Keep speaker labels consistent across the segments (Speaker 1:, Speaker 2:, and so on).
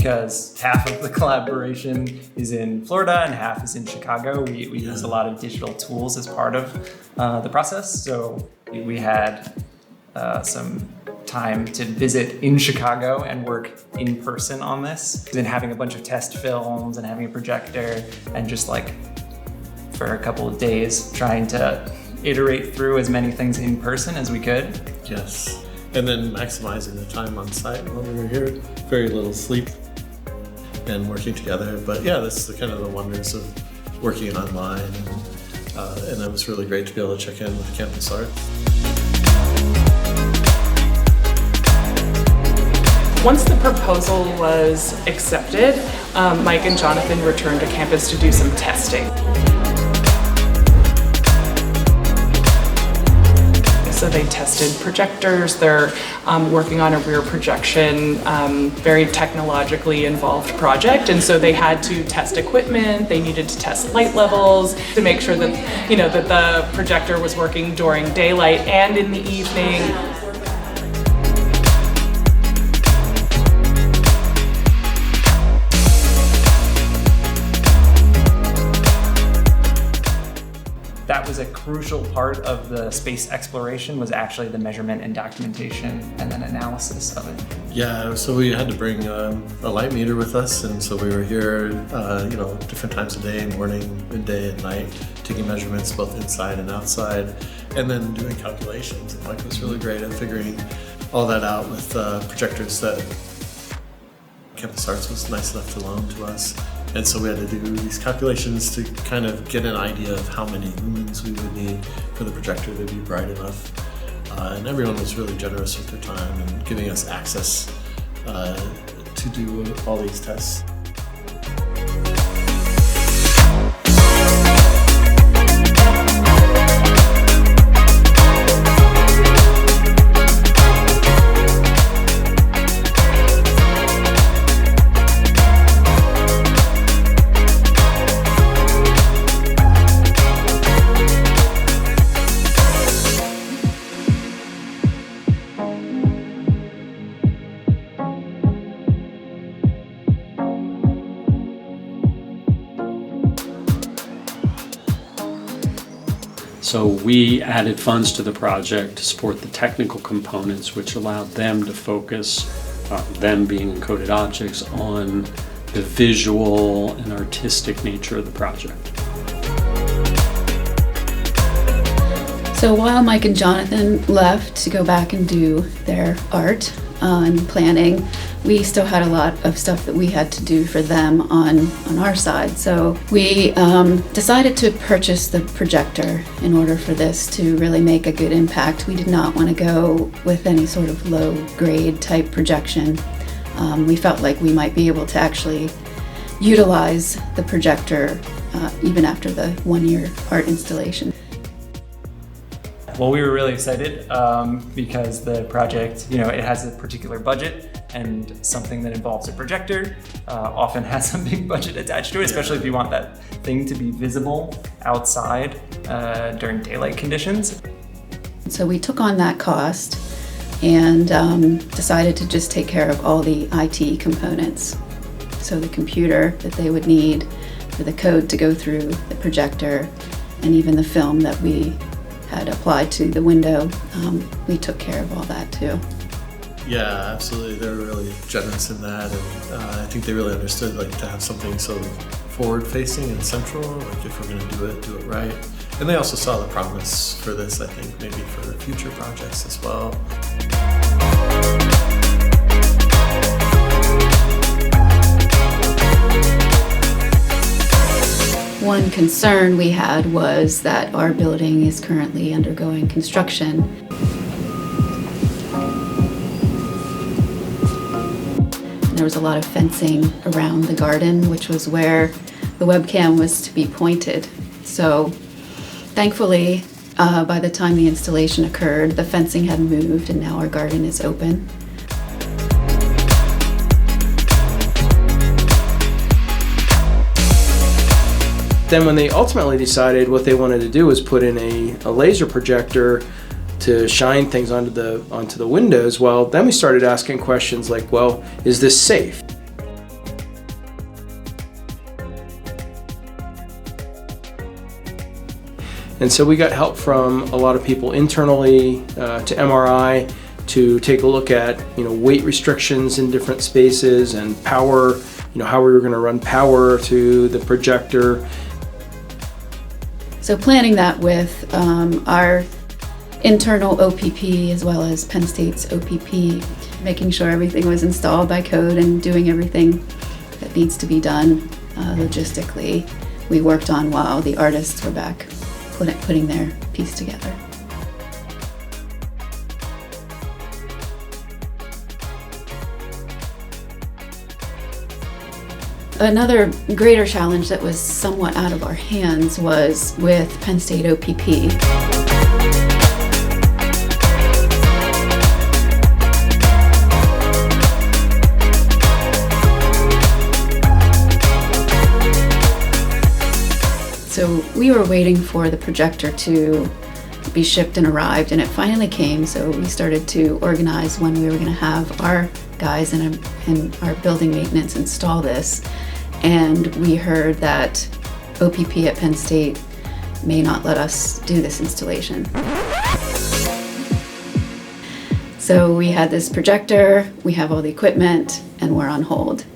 Speaker 1: because half of the collaboration is in Florida and half is in Chicago. We use a lot of digital tools as part of the process. So we had some time to visit in Chicago and work in person on this. And having a bunch of test films and having a projector and just like for a couple of days trying to iterate through as many things in person as we could.
Speaker 2: Yes, and then maximizing the time on site when we were here. Very little sleep and working together. But yeah, that's the kind of the wonders of working online. And it was really great to be able to check in with Campus Art.
Speaker 3: Once the proposal was accepted, Mike and Jonathan returned to campus to do some testing. So they tested projectors, they're working on a rear projection, very technologically involved project, and so they had to test equipment, they needed to test light levels to make sure that, that the projector was working during daylight and in the evening.
Speaker 1: That was a crucial part of the space exploration, was actually the measurement and documentation and then analysis of it.
Speaker 2: Yeah, so we had to bring a light meter with us, and so we were here, different times of day, morning, midday, and night, taking measurements both inside and outside, and then doing calculations. And Mike was really great at figuring all that out with projectors that Campus Arts was nice enough to loan to us. And so we had to do these calculations to kind of get an idea of how many lumens we would need for the projector to be bright enough. And everyone was really generous with their time and giving us access to do all these tests.
Speaker 4: So we added funds to the project to support the technical components, which allowed them to focus, them being Encoded Objects, on the visual and artistic nature of the project.
Speaker 5: So while Mike and Jonathan left to go back and do their art and planning, we still had a lot of stuff that we had to do for them on our side. So we decided to purchase the projector in order for this to really make a good impact. We did not want to go with any sort of low grade type projection. We felt like we might be able to actually utilize the projector even after the 1-year art installation.
Speaker 1: Well, we were really excited because the project, it has a particular budget, and something that involves a projector often has a big budget attached to it, especially if you want that thing to be visible outside during daylight conditions.
Speaker 5: So we took on that cost and decided to just take care of all the IT components. So the computer that they would need for the code to go through the projector, and even the film that we had applied to the window, we took care of all that too.
Speaker 2: Yeah, absolutely. They were really generous in that, and I think they really understood to have something so forward-facing and central. If we're going to do it right. And they also saw the promise for this, I think, maybe for future projects as well.
Speaker 5: One concern we had was that our building is currently undergoing construction. There was a lot of fencing around the garden, which was where the webcam was to be pointed. So thankfully, by the time the installation occurred, the fencing had moved and now our garden is open.
Speaker 6: Then when they ultimately decided what they wanted to do was put in a laser projector to shine things onto the windows, well, then we started asking questions like, well, is this safe? And so we got help from a lot of people internally to MRI to take a look at, weight restrictions in different spaces and power, how we were going to run power to the projector.
Speaker 5: So planning that with our internal OPP as well as Penn State's OPP, making sure everything was installed by code and doing everything that needs to be done logistically, we worked on while the artists were back putting their piece together. Another greater challenge that was somewhat out of our hands was with Penn State OPP. So we were waiting for the projector to be shipped and arrived, and it finally came, so we started to organize when we were going to have our guys and our building maintenance install this. And we heard that OPP at Penn State may not let us do this installation. So we had this projector, we have all the equipment, and we're on hold.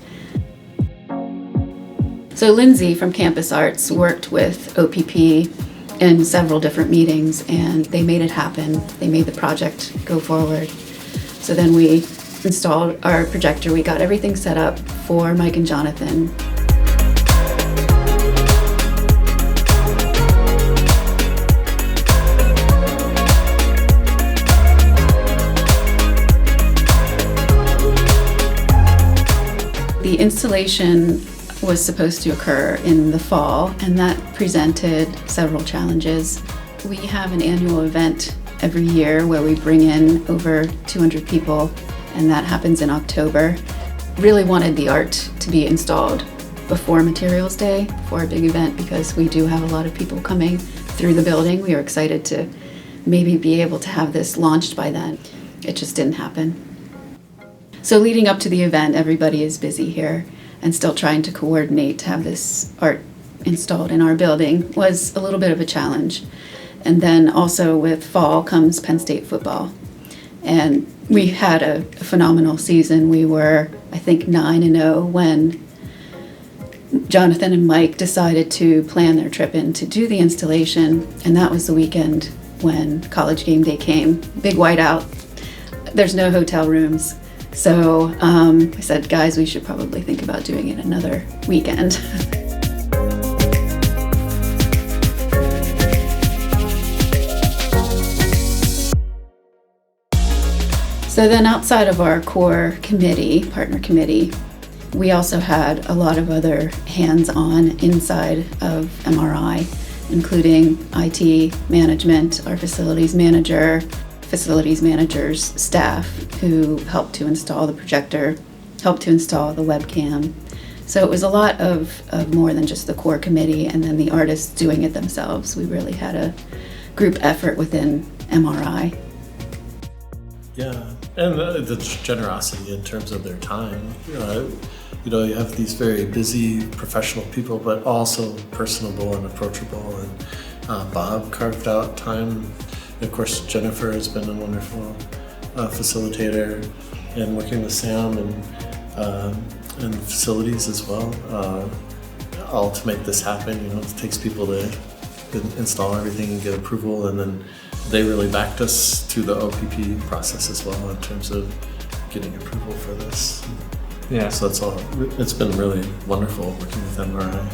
Speaker 5: So Lindsay from Campus Arts worked with OPP in several different meetings, and they made it happen. They made the project go forward. So then we installed our projector. We got everything set up for Mike and Jonathan. The installation was supposed to occur in the fall, and that presented several challenges. We have an annual event every year where we bring in over 200 people, and that happens in October. Really wanted the art to be installed before Materials Day, before a big event, because we do have a lot of people coming through the building. We were excited to maybe be able to have this launched by then. It just didn't happen. So leading up to the event, everybody is busy here, and still trying to coordinate to have this art installed in our building was a little bit of a challenge. And then also with fall comes Penn State football. And we had a phenomenal season. We were, I think, 9-0 when Jonathan and Mike decided to plan their trip in to do the installation. And that was the weekend when College Game Day came. Big whiteout. There's no hotel rooms. So I said, guys, we should probably think about doing it another weekend. So then outside of our core committee, partner committee, we also had a lot of other hands-on inside of MRI, including IT management, our facilities manager's staff who helped to install the projector, helped to install the webcam. So it was a lot of more than just the core committee and then the artists doing it themselves. We really had a group effort within MRI.
Speaker 2: Yeah, and the generosity in terms of their time. You have these very busy professional people, but also personable and approachable. And Bob carved out time. Of course, Jennifer has been a wonderful facilitator, and working with Sam and facilities as well, all to make this happen. It takes people to install everything and get approval, and then they really backed us through the OPP process as well in terms of getting approval for this.
Speaker 1: Yeah.
Speaker 2: So it's been really wonderful working with MRI.